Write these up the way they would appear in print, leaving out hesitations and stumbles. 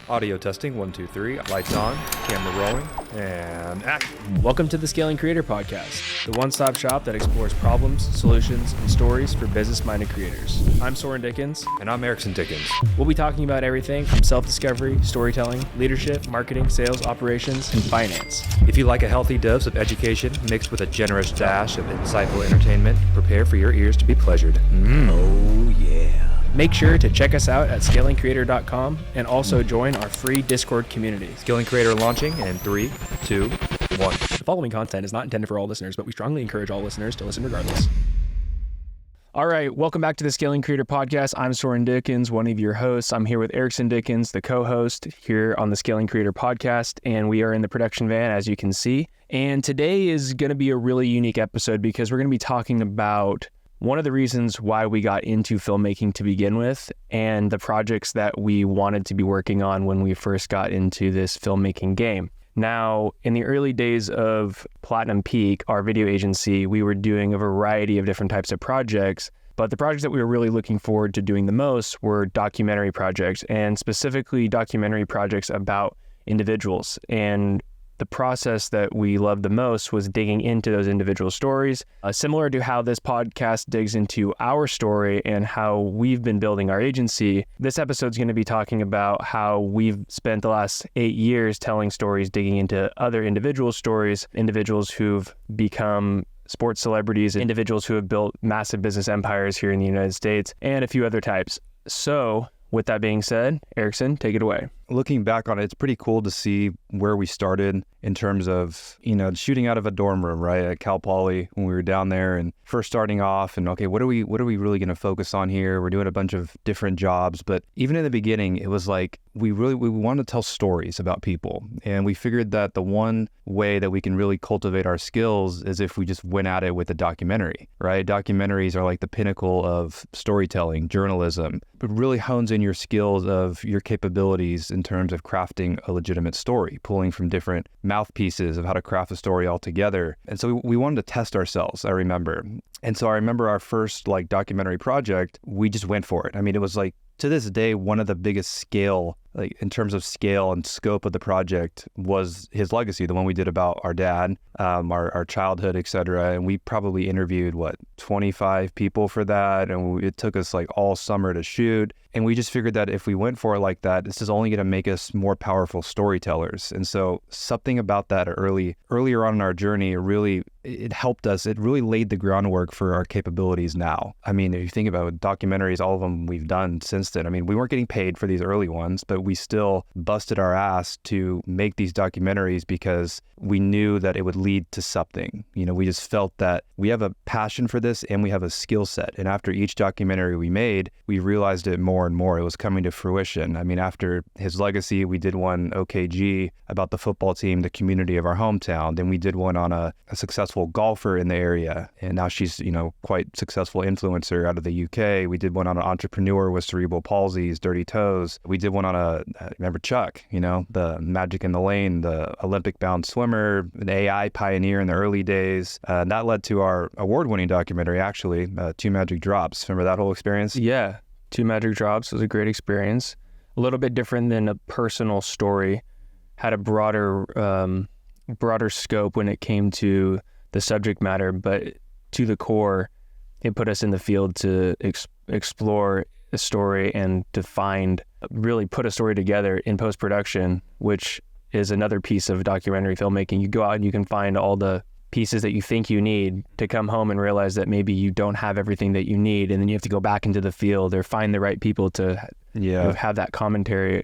Audio testing, 1, 2, 3. Lights on, camera rolling, and action. Welcome to the Scaling Creator Podcast, the one-stop shop that explores problems, solutions, and stories for business-minded creators. I'm Soren Dickens. And I'm Eriksen Dickens. We'll be talking about everything from self-discovery, storytelling, leadership, marketing, sales, operations, and finance. If you like a healthy dose of education mixed with a generous dash of insightful entertainment, prepare for your ears to be pleasured. Oh yeah. Make sure to check us out at scalingcreator.com and also join our free Discord community. Scaling Creator launching in 3, 2, 1. The following content is not intended for all listeners, but we strongly encourage all listeners to listen regardless. All right, welcome back to the Scaling Creator Podcast. I'm Soren Dickens, one of your hosts. I'm here with Eriksen Dickens, the co-host here on the Scaling Creator Podcast, and we are in the production van, as you can see. And today is going to be a really unique episode because we're going to be talking about one of the reasons why we got into filmmaking to begin with, and the projects that we wanted to be working on when we first got into this filmmaking game. Now, in the early days of Platinum Peak, our video agency, we were doing a variety of different types of projects, but the projects that we were really looking forward to doing the most were documentary projects, and specifically documentary projects about individuals. And the process that we loved the most was digging into those individual stories, similar to how this podcast digs into our story and how we've been building our agency. This episode's going to be talking about how we've spent the last 8 years telling stories, digging into other individual stories, individuals who've become sports celebrities, individuals who have built massive business empires here in the United States, and a few other types. So, with that being said, Eriksen, take it away. Looking back on it, it's pretty cool to see where we started in terms of, shooting out of a dorm room, right, at Cal Poly when we were down there and first starting off and, okay, what are we really going to focus on here? We're doing a bunch of different jobs, but even in the beginning, it was like we wanted to tell stories about people. And we figured that the one way that we can really cultivate our skills is if we just went at it with a documentary, right? Documentaries are like the pinnacle of storytelling, journalism. It really hones in your skills of your capabilities in terms of crafting a legitimate story, pulling from different mouthpieces of how to craft a story all together. And so we wanted to test ourselves, I remember. And so I remember our first documentary project, we just went for it. I mean, it was to this day, one of the biggest scale, in terms of scale and scope of the project was his legacy, the one we did about our dad, our childhood, et cetera. And we probably interviewed, 25 people for that. And it took us all summer to shoot. And we just figured that if we went for it like that, this is only going to make us more powerful storytellers. And so something about that earlier on in our journey, it helped us. It really laid the groundwork for our capabilities now. I mean, if you think about documentaries, all of them we've done since then. I mean, we weren't getting paid for these early ones, but we still busted our ass to make these documentaries because we knew that it would lead to something. We just felt that we have a passion for this and we have a skill set. And after each documentary we made, we realized it more and more. It was coming to fruition. I mean, after his legacy, we did one OKG about the football team, the community of our hometown. Then we did one on a successful golfer in the area. And now she's, quite successful influencer out of the UK. We did one on an entrepreneur with cerebral palsy, dirty toes. We did one on remember Chuck, the Magic in the Lane, the Olympic-bound swimmer, an AI pioneer in the early days. And that led to our award-winning documentary, actually, Two Magic Drops. Remember that whole experience? Yeah. Two Magic Drops was a great experience. A little bit different than a personal story. Had a broader scope when it came to the subject matter, but to the core, it put us in the field to explore a story and to really put a story together in post-production, which is another piece of documentary filmmaking. You go out and you can find all the pieces that you think you need to come home and realize that maybe you don't have everything that you need, and then you have to go back into the field or find the right people to have that commentary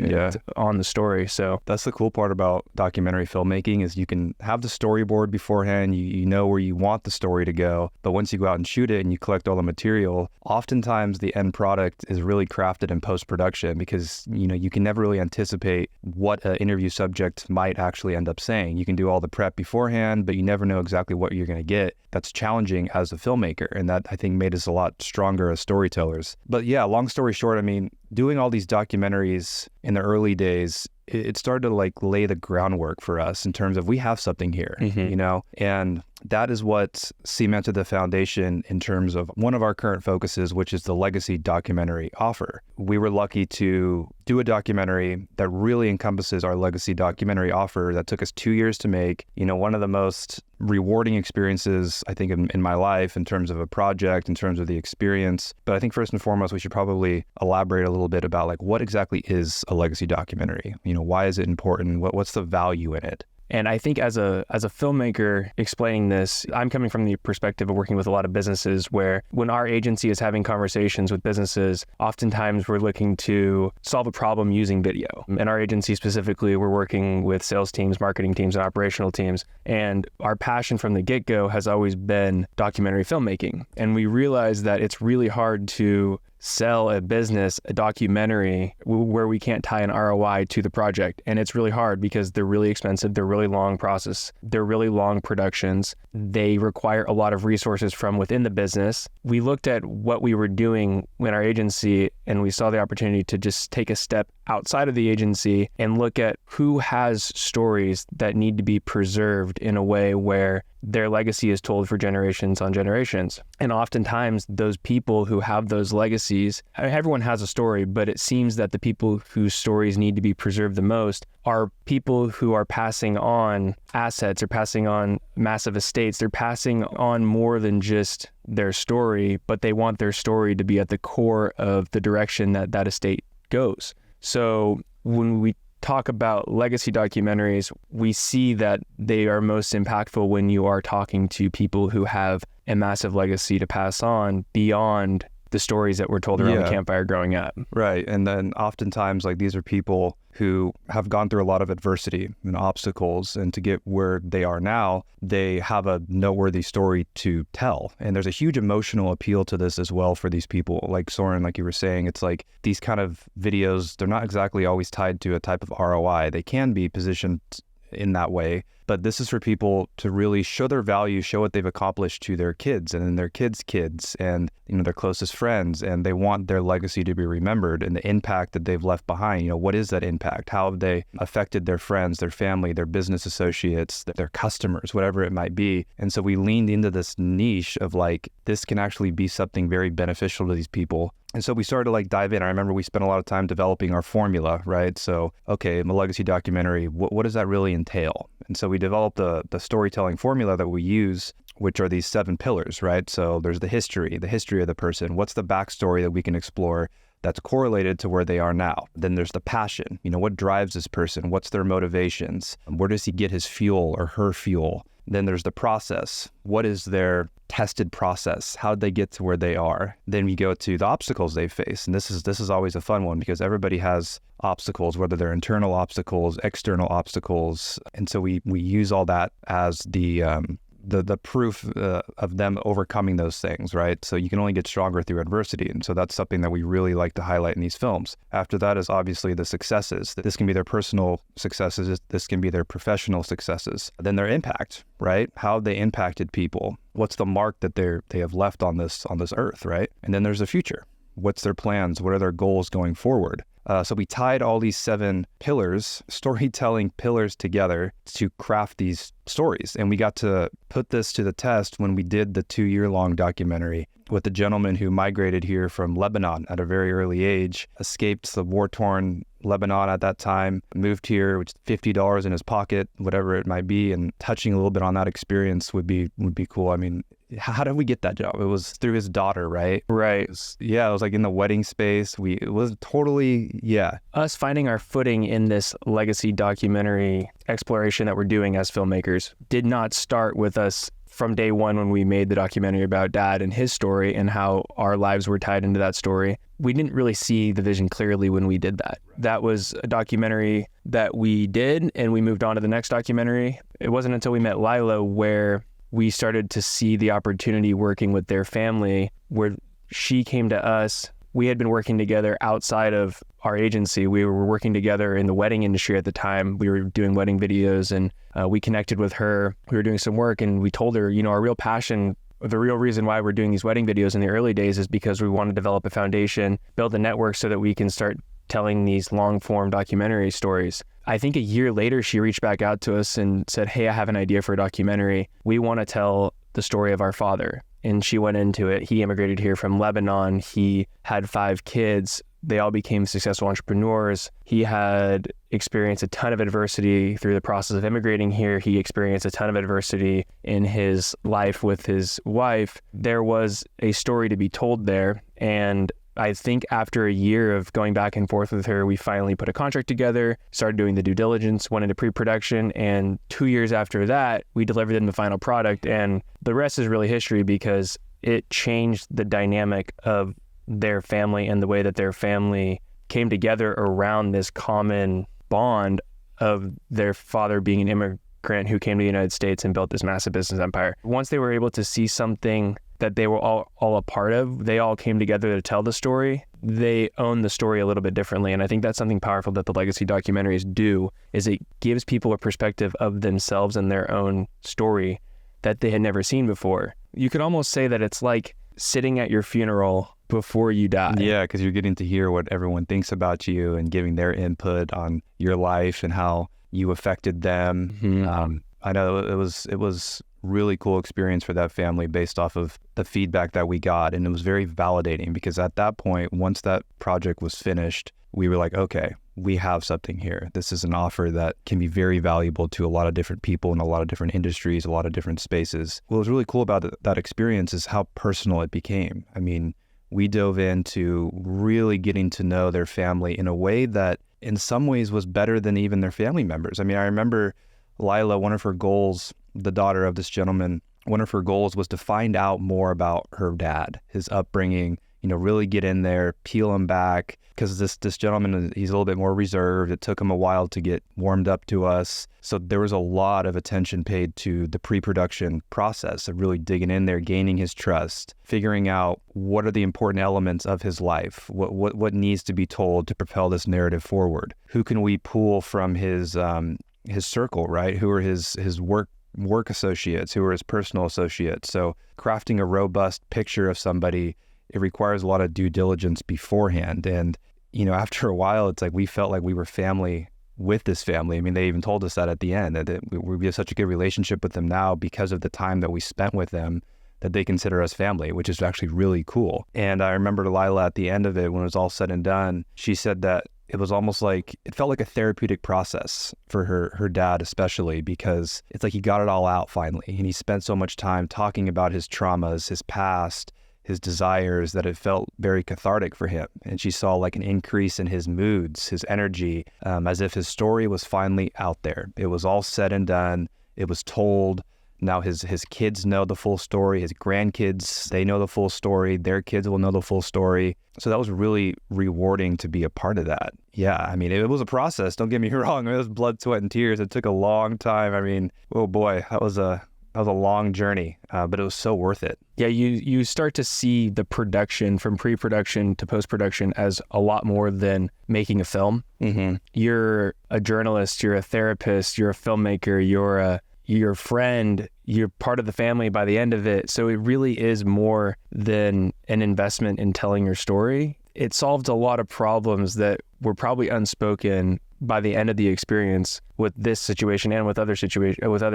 on the story. So that's the cool part about documentary filmmaking is you can have the storyboard beforehand, you know where you want the story to go, but once you go out and shoot it and you collect all the material, oftentimes the end product is really crafted in post-production because you can never really anticipate what an interview subject might actually end up saying. You can do all the prep beforehand, but you never know exactly what you're going to get. That's challenging as a filmmaker, and that I think made us a lot stronger as storytellers. But yeah, long story short, I mean, doing all these documentaries in the early days, it started to like lay the groundwork for us in terms of we have something here, you know, and that is what cemented the foundation in terms of one of our current focuses, which is the legacy documentary offer. We were lucky to do a documentary that really encompasses our legacy documentary offer that took us 2 years to make. You know, one of the most rewarding experiences, I think, in my life in terms of a project, in terms of the experience. But I think first and foremost, we should probably elaborate a little bit about like what exactly is a legacy documentary? You know, why is it important? What's the value in it? And I think as a filmmaker explaining this, I'm coming from the perspective of working with a lot of businesses where when our agency is having conversations with businesses, oftentimes we're looking to solve a problem using video. In our agency specifically, we're working with sales teams, marketing teams, and operational teams. And our passion from the get-go has always been documentary filmmaking. And we realize that it's really hard to sell a business a documentary where we can't tie an ROI to the project. And it's really hard because they're really expensive, they're really long process, they're really long productions, they require a lot of resources from within the business. We looked at what we were doing in our agency and we saw the opportunity to just take a step outside of the agency and look at who has stories that need to be preserved in a way where their legacy is told for generations on generations. And oftentimes those people who have those legacies, everyone has a story, but it seems that the people whose stories need to be preserved the most are people who are passing on assets or passing on massive estates. They're passing on more than just their story, but they want their story to be at the core of the direction that that estate goes. So when we talk about legacy documentaries, we see that they are most impactful when you are talking to people who have a massive legacy to pass on beyond the stories that were told around the campfire growing up. Right. And then oftentimes, like, these are people who have gone through a lot of adversity and obstacles, and to get where they are now, they have a noteworthy story to tell. And there's a huge emotional appeal to this as well for these people. Like Soren, like you were saying, it's like these kind of videos, they're not exactly always tied to a type of ROI. They can be positioned in that way, but this is for people to really show their value, show what they've accomplished to their kids and then their kids' kids and, you know, their closest friends, and they want their legacy to be remembered and the impact that they've left behind. You know, what is that impact? How have they affected their friends, their family, their business associates, their customers, whatever it might be. And so we leaned into this niche of like, this can actually be something very beneficial to these people. And so we started to like dive in. I remember we spent a lot of time developing our formula, right? So, okay, a legacy documentary, what does that really entail? And so we developed the storytelling formula that we use, which are these 7 pillars, right? So there's the history of the person. What's the backstory that we can explore that's correlated to where they are now? Then there's the passion. You know, what drives this person? What's their motivations? Where does he get his fuel or her fuel? Then there's the process. What is their tested process? How'd they get to where they are? Then we go to the obstacles they face. And this is always a fun one because everybody has obstacles, whether they're internal obstacles, external obstacles. And so we use all that as the proof of them overcoming those things, right? So you can only get stronger through adversity. And so that's something that we really like to highlight in these films. After that is obviously the successes. This can be their personal successes. This can be their professional successes. Then their impact, right? How they impacted people. What's the mark that they have left on this earth, right? And then there's the future. What's their plans? What are their goals going forward? So we tied all these 7 pillars, storytelling pillars together to craft these stories. And we got to put this to the test when we did the 2-year-long documentary with a gentleman who migrated here from Lebanon at a very early age, escaped the war-torn Lebanon at that time, moved here with $50 in his pocket, whatever it might be, and touching a little bit on that experience would be cool. I mean, how did we get that job? It was through his daughter, right? Right. It was like in the wedding space. It was totally, us finding our footing in this legacy documentary exploration that we're doing as filmmakers did not start with us from day one when we made the documentary about Dad and his story and how our lives were tied into that story. We didn't really see the vision clearly when we did that. That was a documentary that we did, and we moved on to the next documentary. It wasn't until we met Lila where we started to see the opportunity working with their family, where she came to us. We had been working together outside of our agency. We were working together in the wedding industry at the time. We were doing wedding videos, and we connected with her. We were doing some work, and we told her, you know, our real passion, the real reason why we're doing these wedding videos in the early days is because we want to develop a foundation, build a network so that we can start telling these long-form documentary stories. I think a year later, she reached back out to us and said, hey, I have an idea for a documentary. We want to tell the story of our father. And she went into it. He immigrated here from Lebanon. He had 5 kids. They all became successful entrepreneurs. He had experienced a ton of adversity through the process of immigrating here. He experienced a ton of adversity in his life with his wife. There was a story to be told there. And I think after a year of going back and forth with her, we finally put a contract together, started doing the due diligence, went into pre-production, and 2 years after that, we delivered them the final product. And the rest is really history because it changed the dynamic of their family and the way that their family came together around this common bond of their father being an immigrant who came to the United States and built this massive business empire. Once they were able to see something that they were all a part of, they all came together to tell the story. They own the story a little bit differently. And I think that's something powerful that the legacy documentaries do, is it gives people a perspective of themselves and their own story that they had never seen before. You could almost say that it's like sitting at your funeral before you die. Yeah, because you're getting to hear what everyone thinks about you and giving their input on your life and how you affected them. Mm-hmm. I know it was really cool experience for that family based off of the feedback that we got, and it was very validating because at that point, once that project was finished, we were like, okay, we have something here. This is an offer that can be very valuable to a lot of different people in a lot of different industries, a lot of different spaces. What was really cool about that experience is how personal it became. I mean, we dove into really getting to know their family in a way that in some ways was better than even their family members. I mean, I remember Lila, one of her goals, the daughter of this gentleman, one of her goals was to find out more about her dad, his upbringing, really get in there, peel him back, because this gentleman, he's a little bit more reserved. It took him a while to get warmed up to us. So there was a lot of attention paid to the pre-production process of really digging in there, gaining his trust, figuring out what are the important elements of his life, what needs to be told to propel this narrative forward. Who can we pull from his circle, right? Who are his work associates, who are his personal associates. So crafting a robust picture of somebody, it requires a lot of due diligence beforehand. And, after a while, it's like we felt like we were family with this family. I mean, they even told us that at the end, that we have such a good relationship with them now because of the time that we spent with them, that they consider us family, which is actually really cool. And I remember Delilah at the end of it, when it was all said and done, she said that it was almost like, it felt like a therapeutic process for her dad, especially because it's like he got it all out finally. And he spent so much time talking about his traumas, his past, his desires, that it felt very cathartic for him. And she saw like an increase in his moods, his energy, as if his story was finally out there. It was all said and done. It was told. Now his kids know the full story. His grandkids, they know the full story. Their kids will know the full story. So that was really rewarding to be a part of that. Yeah, I mean, it was a process. Don't get me wrong. It was blood, sweat, and tears. It took a long time. I mean, oh boy, that was a long journey, but it was so worth it. Yeah, you start to see the production from pre-production to post-production as a lot more than making a film. Mm-hmm. You're a journalist, you're a therapist, you're a filmmaker, you're your friend, you're part of the family by the end of it. So it really is more than an investment in telling your story. It solved a lot of problems that were probably unspoken by the end of the experience with this situation and with other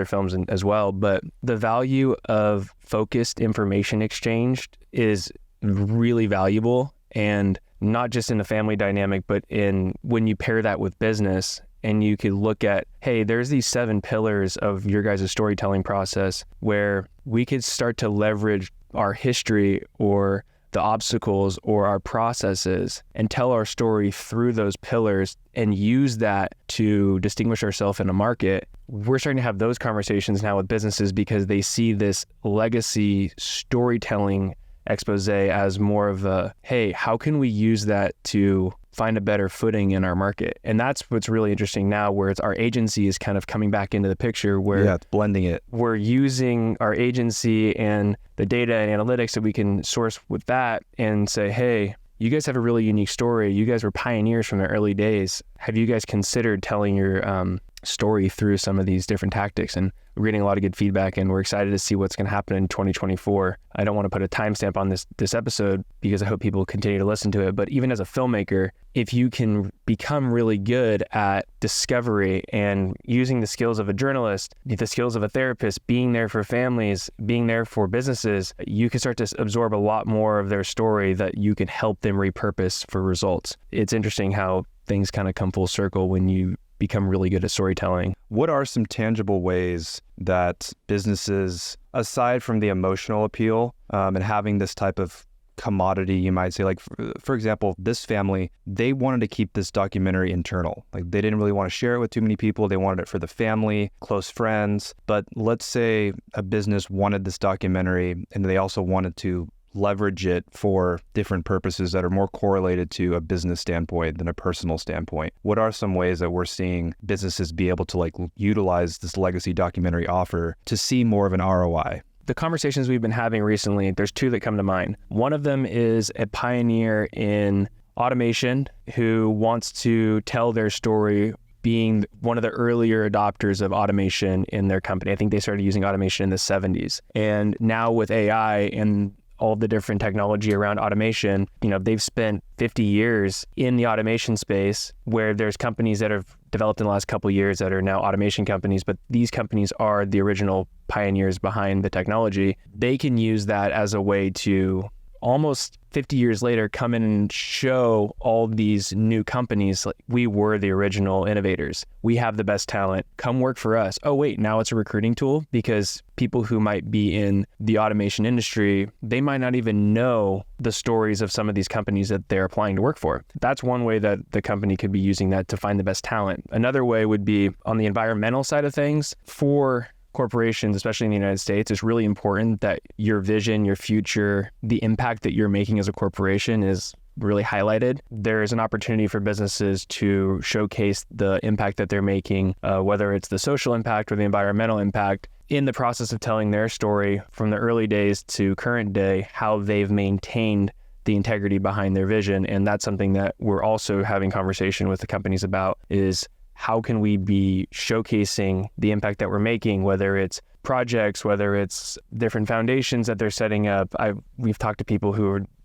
films as well. But the value of focused information exchanged is really valuable, and not just in the family dynamic, but in when you pair that with business. And you could look at, hey, there's these 7 pillars of your guys' storytelling process where we could start to leverage our history or the obstacles or our processes and tell our story through those pillars and use that to distinguish ourselves in a market. We're starting to have those conversations now with businesses because they see this legacy storytelling expose as more of a, hey, how can we use that to find a better footing in our market? And that's what's really interesting now, where it's our agency is kind of coming back into the picture, where it's blending it. We're using our agency and the data and analytics that we can source with that and say, hey, you guys have a really unique story. You guys were pioneers from the early days. have you guys considered telling your story through some of these different tactics? And we're getting a lot of good feedback, and we're excited to see what's going to happen in 2024. I don't want to put a timestamp on this episode because I hope people continue to listen to it. But even as a filmmaker, if you can become really good at discovery and using the skills of a journalist, the skills of a therapist, being there for families, being there for businesses, you can start to absorb a lot more of their story that you can help them repurpose for results. It's interesting how things kind of come full circle when you become really good at storytelling. What are some tangible ways that businesses, aside from the emotional appeal and having this type of commodity, you might say, like, for example, this family, they wanted to keep this documentary internal. Like, they didn't really want to share it with too many people. They wanted it for the family, close friends. But let's say a business wanted this documentary and they also wanted to leverage it for different purposes that are more correlated to a business standpoint than a personal standpoint. What are some ways that we're seeing businesses be able to like utilize this legacy documentary offer to see more of an ROI? The conversations we've been having recently, there's two that come to mind. One of them is a pioneer in automation who wants to tell their story being one of the earlier adopters of automation in their company. I think they started using automation in the 70s. And now with AI and all the different technology around automation, they've spent 50 years in the automation space, where there's companies that have developed in the last couple of years that are now automation companies, but these companies are the original pioneers behind the technology. They can use that as a way to almost 50 years later come in and show all these new companies, like, we were the original innovators. We have the best talent. Come work for us. Oh, wait, now it's a recruiting tool, because people who might be in the automation industry, they might not even know the stories of some of these companies that they're applying to work for. That's one way that the company could be using that to find the best talent. Another way would be on the environmental side of things. For corporations, especially in the United States, it's really important that your vision, your future, the impact that you're making as a corporation is really highlighted. There's an opportunity for businesses to showcase the impact that they're making, whether it's the social impact or the environmental impact, in the process of telling their story from the early days to current day, how they've maintained the integrity behind their vision. And that's something that we're also having conversation with the companies about, is how can we be showcasing the impact that we're making, whether it's projects, whether it's different foundations that they're setting up. We've talked to people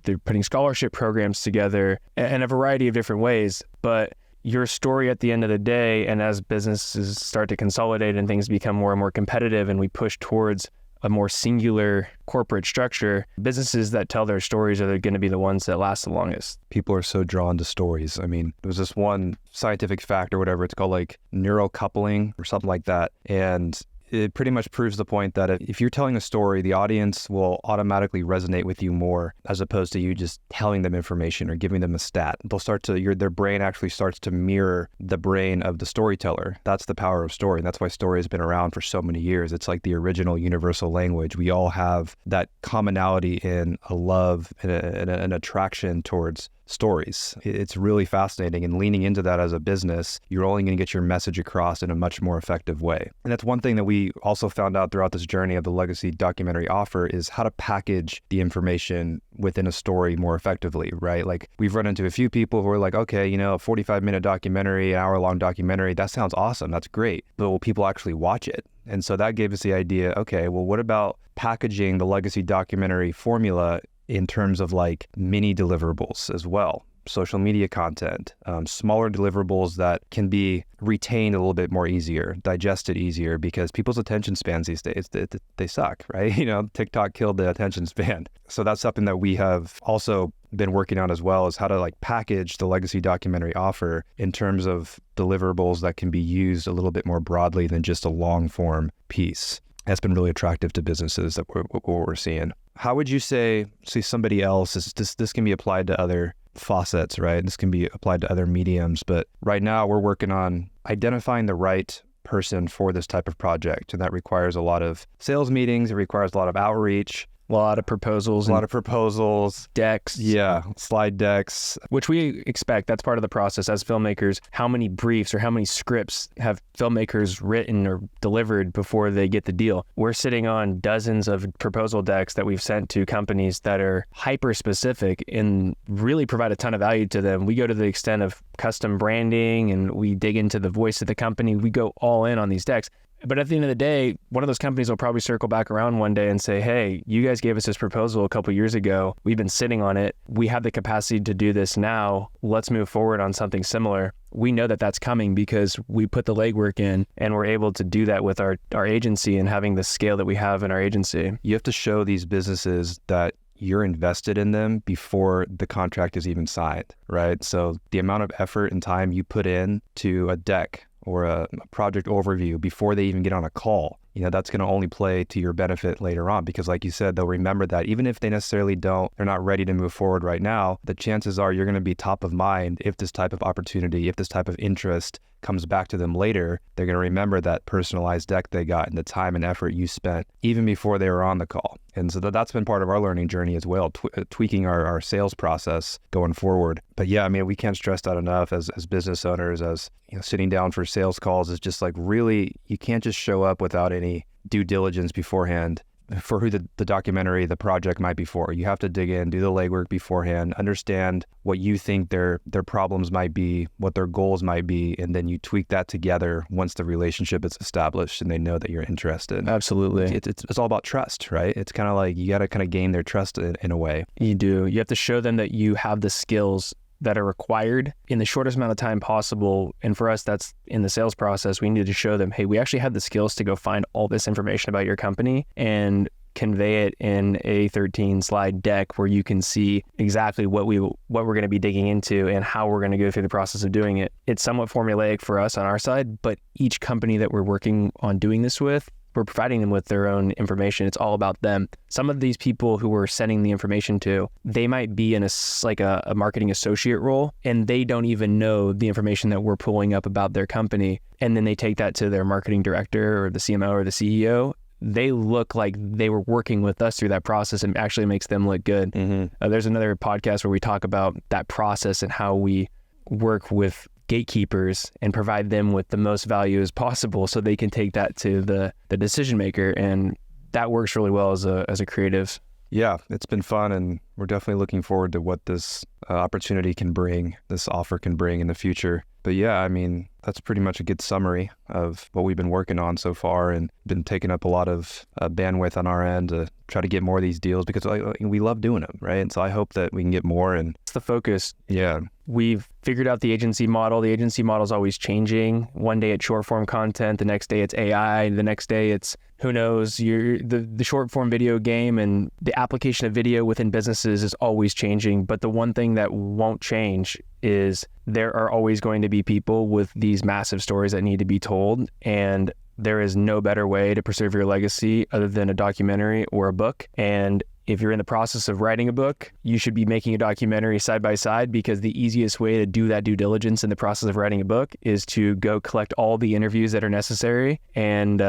they're putting scholarship programs together in a variety of different ways. But your story at the end of the day, and as businesses start to consolidate and things become more and more competitive and we push towards a more singular corporate structure, businesses that tell their stories are going to be the ones that last the longest. People are so drawn to stories. I mean, there was this one scientific fact or whatever, it's called like neural coupling or something like that. And it pretty much proves the point that if you're telling a story, the audience will automatically resonate with you more, as opposed to you just telling them information or giving them a stat. They'll start to, their brain actually starts to mirror the brain of the storyteller. That's the power of story. And that's why story has been around for so many years. It's like the original universal language. We all have that commonality in a love and an attraction towards stories. It's really fascinating, and leaning into that as a business, you're only going to get your message across in a much more effective way. And that's one thing that we also found out throughout this journey of the legacy documentary offer, is how to package the information within a story more effectively, right? Like, we've run into a few people who are like, okay, a 45-minute documentary, an hour-long documentary, that sounds awesome, that's great, but will people actually watch it? And so that gave us the idea, okay, well, what about packaging the legacy documentary formula in terms of like mini deliverables as well? Social media content, smaller deliverables that can be retained a little bit more easier, digested easier, because people's attention spans these days, they suck, right? TikTok killed the attention span. So that's something that we have also been working on as well, is how to like package the legacy documentary offer in terms of deliverables that can be used a little bit more broadly than just a long form piece. That's been really attractive to businesses, that what we're seeing. How would you say somebody else, this can be applied to other faucets, right? This can be applied to other mediums, but right now we're working on identifying the right person for this type of project. And that requires a lot of sales meetings. It requires a lot of outreach. A lot of proposals. A lot of proposals. Decks. Yeah, slide decks. Which we expect. That's part of the process as filmmakers. How many briefs or how many scripts have filmmakers written or delivered before they get the deal? We're sitting on dozens of proposal decks that we've sent to companies that are hyper-specific and really provide a ton of value to them. We go to the extent of custom branding and we dig into the voice of the company. We go all in on these decks. But at the end of the day, one of those companies will probably circle back around one day and say, hey, you guys gave us this proposal a couple years ago. We've been sitting on it. We have the capacity to do this now. Let's move forward on something similar. We know that that's coming because we put the legwork in and we're able to do that with our agency and having the scale that we have in our agency. You have to show these businesses that you're invested in them before the contract is even signed, right? So the amount of effort and time you put in to a deck or a project overview before they even get on a call, that's going to only play to your benefit later on, because like you said, they'll remember that even if they necessarily they're not ready to move forward right now, the chances are you're going to be top of mind if this type of opportunity, if this type of interest comes back to them later. They're going to remember that personalized deck they got and the time and effort you spent even before they were on the call. And so that's been part of our learning journey as well, tweaking our sales process going forward. But yeah, I mean, we can't stress that enough as business owners, as sitting down for sales calls is just like, really, you can't just show up without any due diligence beforehand for who the documentary, the project might be for. You have to dig in, do the legwork beforehand, understand what you think their problems might be, what their goals might be, and then you tweak that together once the relationship is established and they know that you're interested. Absolutely. It's all about trust, right? It's kind of like you got to kind of gain their trust in a way. You do. You have to show them that you have the skills that are required in the shortest amount of time possible. And for us, that's in the sales process. We need to show them, hey, we actually have the skills to go find all this information about your company and convey it in a 13 slide deck where you can see exactly what we're going to be digging into and how we're going to go through the process of doing it. It's somewhat formulaic for us on our side, but each company that we're working on doing this with, we're providing them with their own information. It's all about them. Some of these people who we're sending the information to, they might be in a marketing associate role, and they don't even know the information that we're pulling up about their company. And then they take that to their marketing director or the CMO or the CEO. They look like they were working with us through that process, and actually makes them look good. Mm-hmm. There's another podcast where we talk about that process and how we work with gatekeepers and provide them with the most value as possible so they can take that to the decision maker. And that works really well as a creative. Yeah, it's been fun, and we're definitely looking forward to what this opportunity can bring, this offer can bring in the future. But yeah, I mean, that's pretty much a good summary of what we've been working on so far, and been taking up a lot of bandwidth on our end to try to get more of these deals, because we love doing them, right? And so I hope that we can get more. And it's the focus. Yeah. We've figured out the agency model. The agency model is always changing. One day it's short form content. The next day it's AI. The next day it's, who knows, the short form video game, and the application of video within businesses is always changing. But the one thing that won't change is there are always going to be people with these massive stories that need to be told. And there is no better way to preserve your legacy other than a documentary or a book. And if you're in the process of writing a book, you should be making a documentary side by side, because the easiest way to do that due diligence in the process of writing a book is to go collect all the interviews that are necessary. And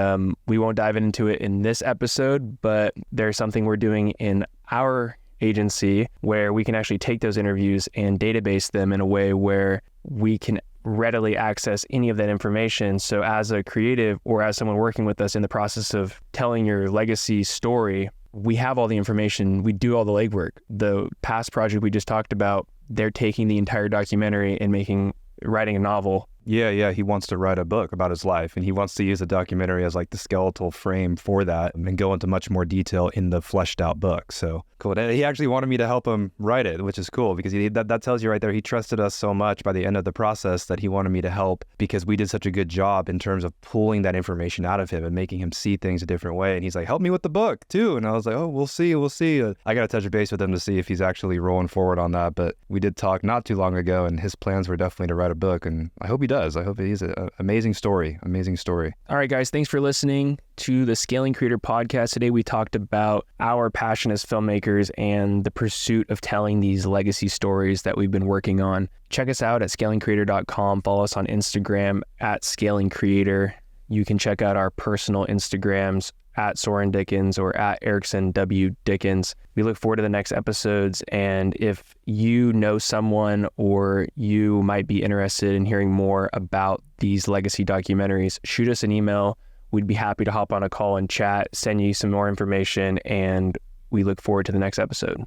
we won't dive into it in this episode, but there's something we're doing in our agency where we can actually take those interviews and database them in a way where we can readily access any of that information. So as a creative or as someone working with us in the process of telling your legacy story, we have all the information. We do all the legwork. The past project we just talked about, they're taking the entire documentary and writing a novel. Yeah. He wants to write a book about his life, and he wants to use a documentary as like the skeletal frame for that and go into much more detail in the fleshed out book. So cool. He actually wanted me to help him write it, which is cool, because that tells you right there, he trusted us so much by the end of the process that he wanted me to help, because we did such a good job in terms of pulling that information out of him and making him see things a different way. And he's like, help me with the book too. And I was like, oh, we'll see. I got to touch base with him to see if he's actually rolling forward on that. But we did talk not too long ago, and his plans were definitely to write a book, and I hope he does. I hope he's an amazing story. All right, guys, thanks for listening to the Scaling Creator podcast. Today we talked about our passion as filmmakers and the pursuit of telling these legacy stories that we've been working on. Check us out at scalingcreator.com. Follow us on Instagram at scalingcreator. You can check out our personal Instagrams at Soren Dickens or at Eriksen W. Dickens. We look forward to the next episodes. And if you know someone or you might be interested in hearing more about these legacy documentaries, shoot us an email. We'd be happy to hop on a call and chat, send you some more information, and we look forward to the next episode.